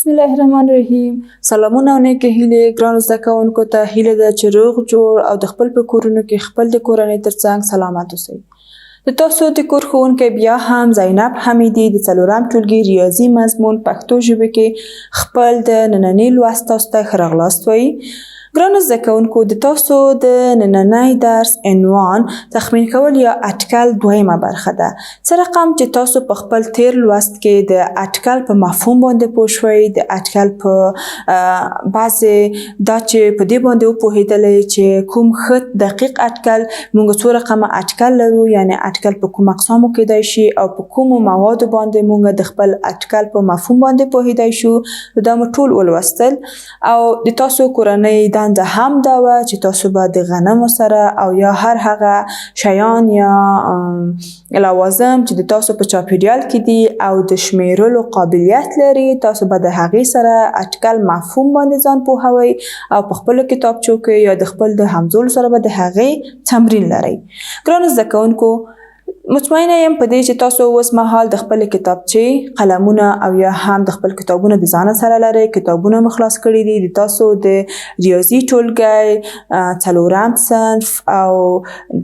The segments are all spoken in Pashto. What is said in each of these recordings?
الله الرحمن الرحیم. سلامونه او نیکې هیلې ګرانو زده کوونکو ته هیله ده چې روغ جوړ او د خپل په کورونو کې خپل د کورنۍ ترڅنګ سلامت اوسئ. د تاسو د کور ښوونکی بیا هم زینب حمیدي د 4م ټولګي ریاضي مضمون پښتو ژبې کې خپل د ننني لوست تاسو ته ښه راغلاست وایي. ګرانو زده کوونکو د تاسو د نننی درس عنوان تخمین کول یا اټکل دویمه برخه ده. څه رقم چې تاسو په خپل تیر لوست کې د اټکل په مفهوم باندې پوه شوئ، د اټکل په بعضې دا چې په دې باندې وپوهېدلئ چې کوم ښه دقیق اټکل موږ څو رقمه اټکل لرو، یعنې اټکل په کوم اقسامو کیدای شي او په کومو موادو باندې موږ د خپل اټکل په مفهوم باندې پوهېدای شو. دا مو ټول ولوستل او د تاسو کورنۍ دنده هم دا وه چې تاسو به د غنمو سره او یا هر هغه شیان یا لوازم چې د تاسو په چاپیریال کې دي او د شمیرلو قابلیت لري، تاسو به د هغې سره اټکل مفهوم باندې ځان پوهوئ او په خپلو کتابچو کې یا د خپل د همزولو سره به د هغې تمرین لرئ. ګرانو زده کوونکو، مطمئنه یم په دې چې تاسو اوس مهال د خپلې کتابچې، قلمونه او یا هم د خپل کتابونه د ځانه سره لرئ. کتابونه مو خلاص کړي دي، د تاسو د ریاضي ټولګی 4م صنف او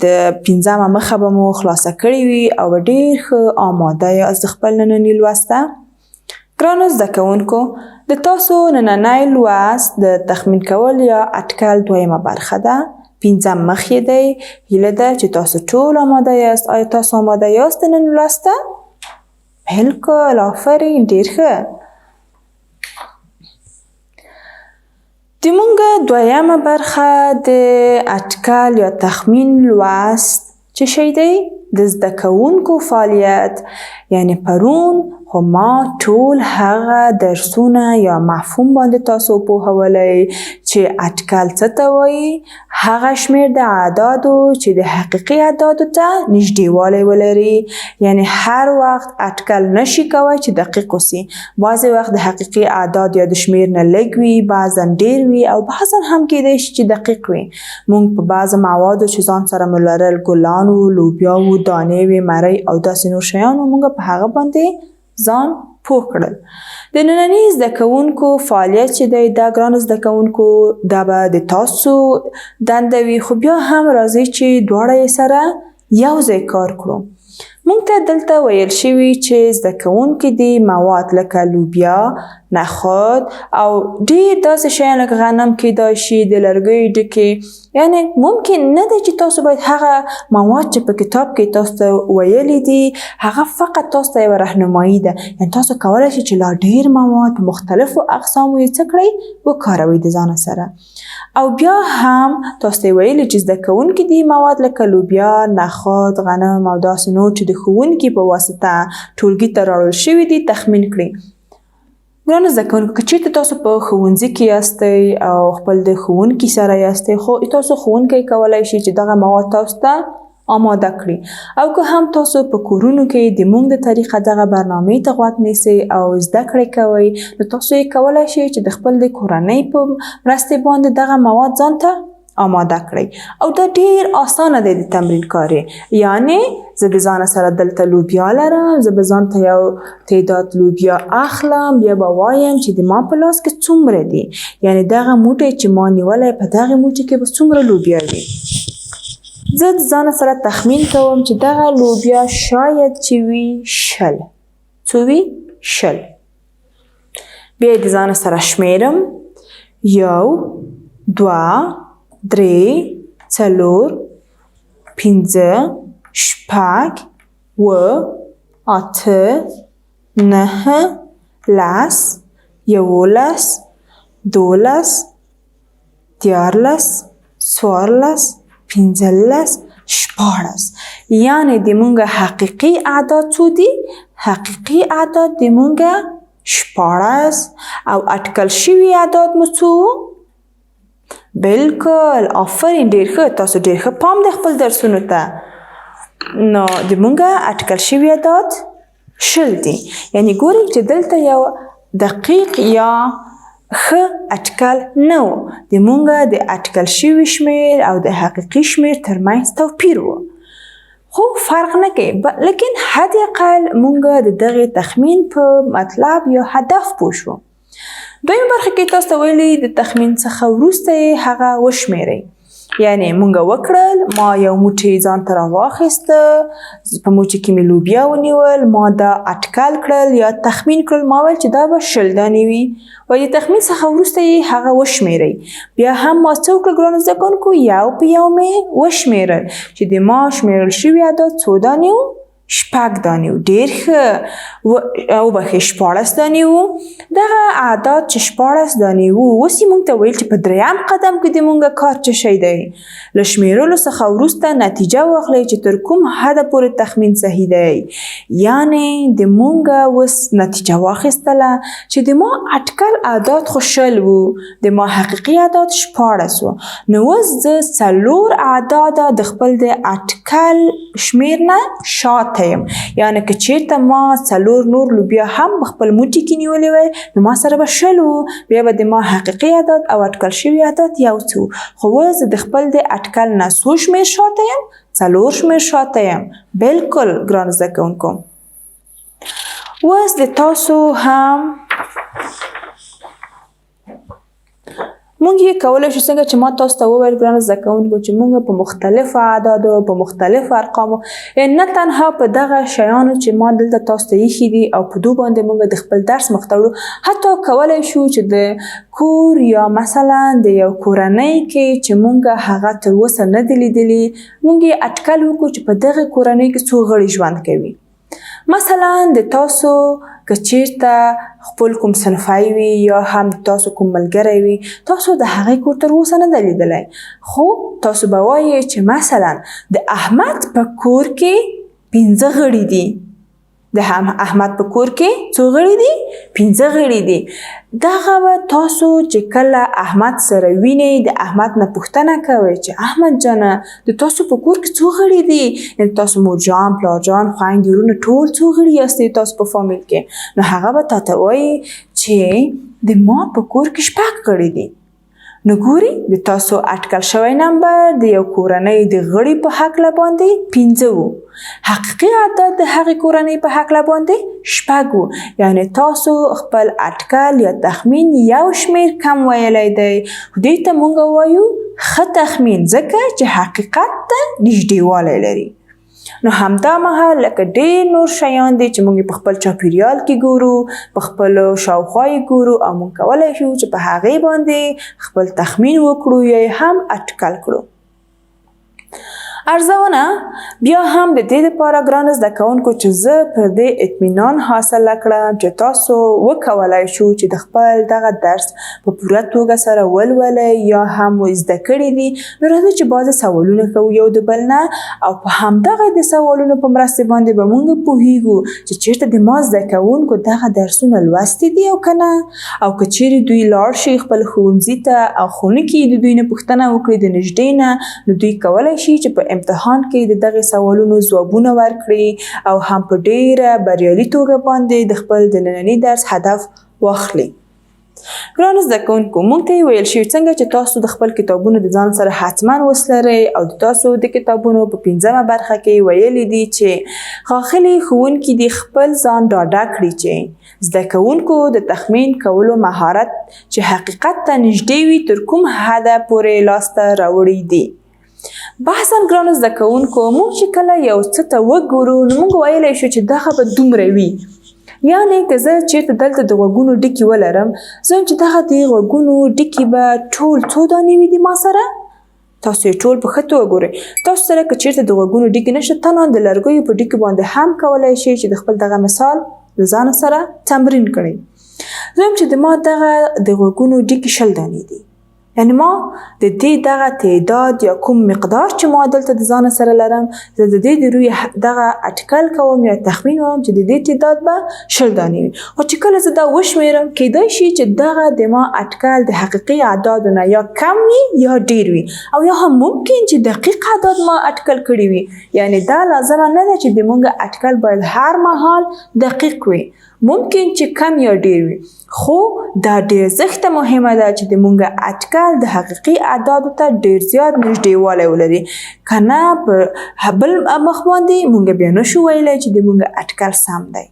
د 5مه مخه به مو خلاصه کړې وي او ډېر ښه آماده یاست د خپل ننني لوست ته. ګرانو زده کوونکو، د تاسو نننی لوست د تخمین کول یا اټکل دویمه برخه ده. 5م مخ یې دی. هیله ده چې تاسو ټول آماده یاست. آیا تاسو آماده یاست د نن لوست ته؟ بلکل، آفرین، ډېر ښه. د مونږ دویمه برخه د اټکل یا تخمین لوست څه شی دی؟ د زده کوونکو فعالیت. یعنې پرون خو ما ټول هغه درسونه یا مفهوم باندې تاسو پوهولی چې اټکل څه ته وایي، هغه شمیر د اعدادو چې د حقیقي اعدادو ته نږدېوالی ولري. یعنې هر وخت اټکل نشي کوی چې دقیق اوسي. بعضې وخت د حقیقي اعداد یا د شمیر نه لږ وي، بعضا ډېر وي او بعضا هم کیدای شي چې دقیق وي. موږ په بعضو موادو چې ځان سره مو لرل، ګلان وو، لوبیا وو، دانې وې، مرۍ او داسې نور شیان وو، موږ په هغه باندې ځان پوه کړل. د ننني زده کوونکو فعالیت چې دی، دا ګرانو زده کوونکو، دا به د تاسو دنده وي، خو بیا هم راځئ چې دواړه یې سره یو ځای کار کړو. موږ ته دلته ویل شوي چې زده کوونکي دي مواد لکه لوبیا، نخود او ډېر داسې شیان لکه غنم کیدای شي، د لرګیو ډکې. یعنې ممکن نه دی چې تاسو باید هغه مواد چې په کتاب کې تاسو ته ویلي دي هغه فقط تاسو ته یوه رهنمایي ده. یعنې تاسو کولی شئ چې لا ډېر مواد په مختلفو اقسامو یې څه کړئ، وکاروئ د ځانه سره. او بیا هم تاسو ته ویلي چې زده کوونکي دي مواد لکه لوبیا، نخود، غنم او داسې نور چې د ښوونکي په واسطه ټولګي ته راوړل شوي دي تخمین کړئ. ګرانو زده کوونکو، که چېرته تاسو په ښوونځي کې یاستئ او خپل د ښوونکي سره یاستئ، خو تاسو ښوونکی کولی شي چې دغه مواد تاسو ته آماده کړي. او که هم تاسو په کورونو کې د موږ د طریقه دغه برنامې ته غوږ نیسئ او زده کړې کوئ، نو تاسو یې کولی شئ چې د خپل د کورنۍ په مرستې باندې دغه مواد ځان ته آماده کړئ. او دا ډېر اسانه دی د تمرین کار یې. یعنې زه د ځانه سره دلته لوبیا لرم، زه به ځان ته یو تعداد لوبیا اخلم، بیا به وایم چې د ما په لاس کې څومره دي. یعنې دغه موټی چې ما نیولی، په دغې موټي کې به څومره لوبیا وي. زه د ځانه سره تخمین کوم چې دغه لوبیا شاید چې وي 20. څو وي؟ 20. بیا یې د ځانه سره شمیرم. 1 2 3 4 5 6 7 8 9 10 11 12 13 14 15 16. یعنې د مونږ حقیقي اعداد څو دي؟ حقیقي اعداد د مونږ 16 او اټکل شوي اعداد مو څو؟ بلکل، آفرین، ډېر ښه. تاسو ډېر ښه پام دی خپل درسونو ته. نو د مونږ اټکل شوي اعداد 20 دي. یعنې ګورئ چې دلته یو دقیق یا ښه اټکل نه و. د مونږ د اټکل شوي شمیر او د حقیقي شمیر ترمنځ توپیر و. خو فرق نه کوي، لیکن حد اقل مونږ د دغې تخمین په مطلب یا هدف پوه شو. دویمه برخه کې تاسو ته ویلي د تخمین څخه وروسته یې هغه وشمیرئ. یعنی مونږ وکړل، ما یو موټی ځان ته راواخیسته، په موټي کې مې لوبیا ونیول، ما دا اټکل کړل یا تخمین کړل، ما ویل چې دا به 10 دانې وي. وایي د تخمین څخه وروسته یې هغه وشمیرئ. بیا هم ما څه وکړل ګرانو زده کوونکو، یو په یو مې وشمیرل چې د ما شمیرل شوي عدد څو دانې وو؟ 6 دانې وو. ډېر ښه، وبښئ 14 دانې وو. دغه اعداد چې 14 دانې وو، اوس یې مونږ ته ویل چې په 3م قدم کې د مونږ کار څه شی دی؟ له شمیرلو څخه وروسته نتیجه واخلئ چې تر کوم حده پورې تخمین صحیح دی. یعنې د مونږ اوس نتیجه واخیستله چې د ما اټکل اعداد خو 10 وو، د ما حقیقي اعداد 14 وو. نو اوس زه 4 اعداده د خپل د اټکل شمیر نه شاته یم. یعنې که چېرته ما 4 نور لوبیا هم په خپل موټي کې نیولې وای، نو ما سره به 10 وو. بیا به د ما حقیقي عدد او اټکل شوي عدد یو څه. خو اوس د خپل د اټکل نه څو شمیر شاته یم؟ 4 شمیر شاته یم. بالکل ګرانو زده کوونکو. اوس د تاسو هم مونږ یې کولی شو څنګه چې ما تاسو ته وویل ګرانو زده کوونکو چې مونږ په مختلفو اعدادو، په مختلفو ارقامو، یعنې نه تنها په دغه شیانو چې ما دلته تاسو ته ایښي دي او په دوی باندې مونږ د خپل درس مخ ته وړو، حتی کولی شو چې د کور یا مثلا د یو کورنۍ کې چې مونږ هغه تر اوسه نه دي لیدلي، مونږ یې اټکل وکړو چې په دغه کورنۍ کې څو غړي ژوند کوي. مثلا د تاسو که چیرته خپل کوم صنفی وي یا هم تاسو کوم ملګری وي، تاسو د هغې کور تر اوسه نه دی لیدلی، خو تاسو به وایئ چې مثلا د احمد په کور کې 15 غړي دي. د احمد په کور کې څو غړي دي؟ 15 غړي دي. دغه به تاسو چې کله احمد سره وینئ، د احمد نه پوښتنه کوئ چې احمد جانه د تاسو په کور کې څو غړي دي؟ یعنې تاسو مور جان، پلار جان، خویندې، وروڼه ټول څو غړي یاستئ تاسو په فامیل کې؟ نو هغه به تاته وایي چې د ما په کور کې 6 غړي دي. نو ګوري د تاسو اټکل شوی نمبر د یو کورنۍ د غړي په هکله باندې 15 وو. حقیقي عدد د هغې کورنۍ په هکله باندې 6 وو. یعنې تاسو خپل اټکل یا تخمین یو شمیر کم ویلی دی. دې ته مونږ وایو ښه تخمین، ځکه چې حقیقت ته نږدېوالی لري. نو همدا مهال لکه ډېر نور شیان دي چې موږ په خپل چاپیریال کې ګورو، په خپلو شاوخوا یې ګورو او موږ کولی شو چې په هغې باندې خپل تخمین وکړو یا یې هم اټکل کړو. ارزونه بیا هم د دې لپاره ګرانو زده کوونکو چې زه پر دې اطمینان حاصله کړم چې تاسو وکولی شو چې د خپل دغه درس په پوره توګه سره ولولئ یا هم زده کړي دي. نو راځئ چې بعضې سوالونه کوو یو د بل نه، او په همدغه د سوالونو په مرستې باندې به موږ پوهیږو چې چېرته د ما زده کوونکو دغه درسونه لوستي دي او که نه. او که چیرې دوی لاړ شي خپل ښوونځي ته او ښوونکي د دوی نه پوښتنه وکړي د نږدې نه، نو دوی کولی شي چې په امتحان کې د دغه سوالونو ځوابونه ورکړي او هم په ډیره بریالي توګه باندې د خپل د ننني درس هدف واخلي. ګرانو زده کوونکو، موږ ته یې ویل شوي څنګه چې تاسو د خپل کتابونو د ځان سره حتما وسلرئ، او د تاسو د کتابونو په 5مه برخه کې ویلي دي چې ښاغلي ښوونکي دې خپل ځان ډاډه کړي چې زده کوونکو د تخمین کولو مهارت چې حقیقت ته نږدې وي تر کوم حده پورې لاسته راوړي دي. بحثاً ګرانو زده کوونکو، موږ چې کله یو څه ته وګورو نو موږ ویلی شو چې دغه به دومره وي. یعنې که زه چېرته دلته د غوږونو ډکي ولرم، زه وایم چې دغه د غوږونو ډکي به ټول څو دانې وي دي ما سره؟ تاسو یې ټول په ښه توګه ګورئ. تاسو سره که چېرته د غوږونو ډکي نشته، تنها د لرګیو په ډکي باندې هم کولی شئ چې د خپل دغه مثال د ځان سره تمرین کړئ. زه وایم چې د ما دغه د غوږونو ډکي 10 دانې دي. یعنې ما د دې دغه تعداد یا کوم مقدار چې ما دلته د ځان سره لرم، زه د دې د روی دغه اټکل کوم یا تخمین کوم چې د دې تعداد به 10 دانې وي. خو چې کله زه دا وشمېرم، کیدای شي چې دغه د ما اټکل د حقیقي اعدادو نه یا کم وي یا ډېر وي، او یا هم ممکن چې دقیق اعداد ما اټکل کړي وي. یعنې دا لازمه نه ده چې د موږ اټکل باید هر مهال دقیق وي، ممکن چې کم یا ډېر وي. خو دا ډېر زښته مهمه ده چې د موږ اټکل د حقیقي اعدادو ته ډېر زیات نږدېوالی ولري، که نه په بل مخ باندې موږ بیا نشو ویلی چې د موږ اټکل سم دی.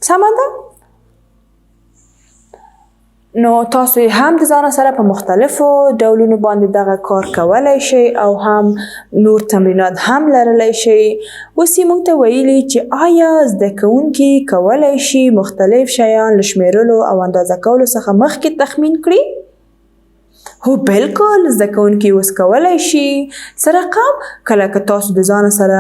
سمه ده؟ نو تاسو هم د ځان سره په مختلفو ډولونو باندې دغه کار کولی شئ او هم نور تمرینات هم لرلی شئ. اوس یې موږ ته ویلي چې آیا زده کوونکي کولی شي مختلف شیان له شمیرلو او اندازه کولو څخه مخکې تخمین کړي؟ هو بالکل، زده کوونکي اوس کولی شي څه رقم کله که تاسو د ځان سره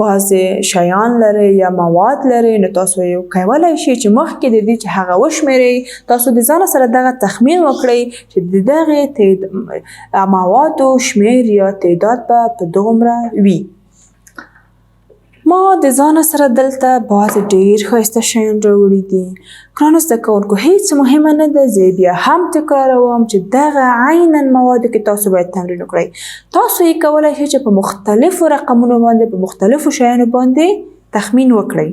بعضې شیان لرئ یا مواد لرئ نو تاسو یې کولی شئ چې مخکې د دې چې هغه وشمیرئ تاسو د ځان سره دغه تخمین وکړئ چې د دغې موادو شمیر یا تعداد به په دومره وي. ما د ځان سره دلته بعضې ډېر ښایسته شیان راوړي دي. ګرانو زده کوونکو هیڅ مهمه نه ده، زه بیا هم تکراروم چې دغه عیناً موادو کې تاسو باید تمرین وکړئ. تاسو یې کولی شئ چې په مختلفو رقمونو باندې په مختلفو شیانو باندې تخمین وکړئ.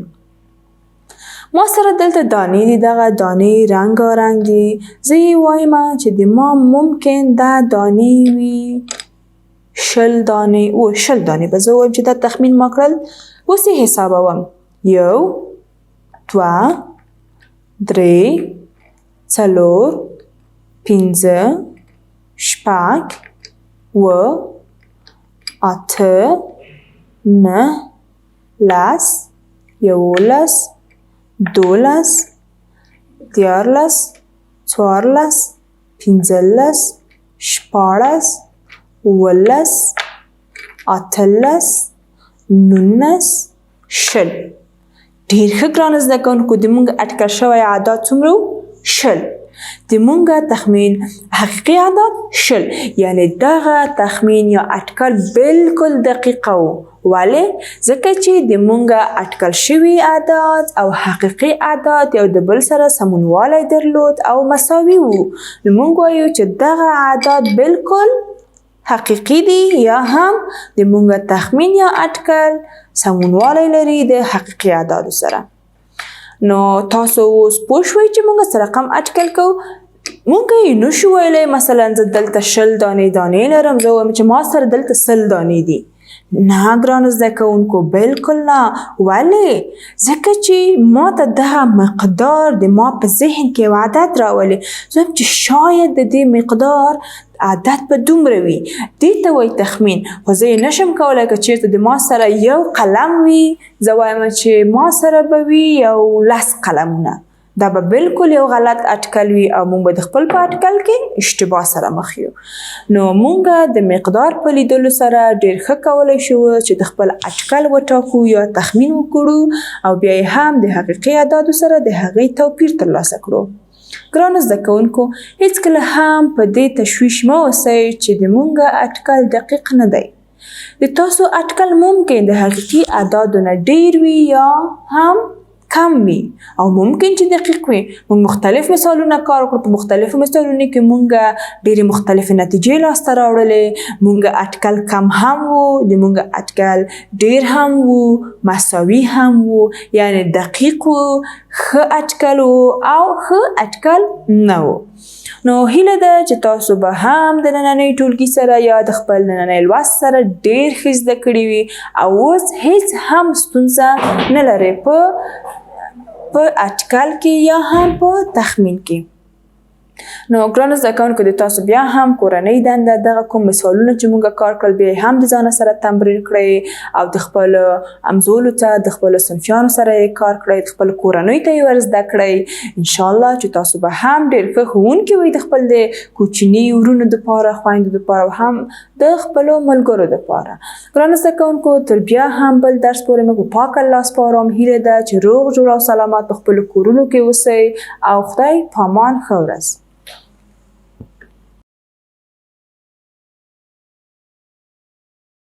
ما سره دلته دانې دي، دغه دانې رنګارنګ دي. زه یې وایم چې د ما ممکن دا دانې وي 10 دانې 10 دانې به زه ووایم چې دا تخمین ما کړل. اوس یې حسابوم 1 2 3 4 5 6 7 8 9 10 11 12 13 14 15 16 17 18 19 20. ډېر ښه ګرانو زده کوونکو د موږ اټکل شوی اعداد څومره و؟ 20. د موږ تخمین حقیقي اعداد 20 یعنی دغه تخمین یا اټکل بالکل دقیقه و. ولې؟ ځکه چې د موږ اټکل شوي اعداد او حقیقي اعداد یو د بل سره سمونوالی درلود او مساوي وو. نو موږ وایو چې دغه اعداد بالکل حقیقي دي یا هم د موږ تخمین یا اټکل سمونوالی لري د حقیقي اعدادو سره. نو تاسو اوس پوه شوئ چې موږ څه رقم اټکل کوو. موږ یې نشو ویلی مثلا زه دلته 20 دانې لرم، زه وایم چې ما سره دلته 100 دانې دي. نه ګرانو زده کوونکو بالکل نه. ولې؟ ځکه چې ما ته دغه مقدار د ما په ذهن کې یو عدد راولي. زه وایم چې شاید د دې مقدار عدد به دومره وي، دې ته وایي تخمین. خو زه یې نشم کولی که چېرته د ما سره یو قلم وي زه وایم چې ما سره به وي یو 10 قلمونه. دا به بالکل یو غلط اټکل وي او موږ به د خپل په اټکل کې اشتباه سره مخ یو. نو موږ د مقدار په لیدلو سره ډېر ښه کولی شو چې د خپل اټکل وټاکو یا تخمین وکړو او بیا یې هم د حقیقي اعدادو سره د هغې توپیر ترلاسه کړو. ګرانو زده کوونکو هیڅکله هم په دې تشویش مه اوسئ چې د موږ اټکل دقیق نه دی. د تاسو اټکل ممکن د حقیقي اعدادو نه ډېر وي یا هم کم وي او ممکن چې دقیق وي. موږ مختلف مثالونه کار وکړو، په مختلفو مثالونو کې موږ ډېرې مختلفې نتیجې لاسته راوړلې. موږ اټکل کم هم وو، د موږ اټکل ډېر هم وو، مساوي هم وو، یعنی دقیق وو، ښه اټکل وو او ښه اټکل نه وو. نو هیله ده چې تاسو به هم د نننۍ ټولګي سره یا د خپل نننۍ لوست سره ډېر ښه زده کړي وي او اوس هیڅ هم ستونزه نه لرئ په اټکل کې یا هم په تخمین کې. نو ګرانو زده کوونکو د تاسو بیا هم کورنۍ دنده دغه کوم مثالونه چې موږ کار کړل بیا هم د ځان سره تمرین کړئ او د خپلو همزولو ته د خپلو صنفیانو سره یې کار کړئ، د خپلو کورنیو ته یې ور زده کړئ. انشاءالله چې تاسو به هم ډېر ښه ښوونکي وئ د خپل د کوچني ورونو دپاره، خویندو دپاره او هم د خپلو ملګرو دپاره. ګرانو زده کوونکو تر بیا هم بل درس پورې موږ په پاک الله سپارم. هیله ده چې روغ جوړ او سلامت په خپلو کورونو کې اوسئ او خدای پامان. ښه ورځ.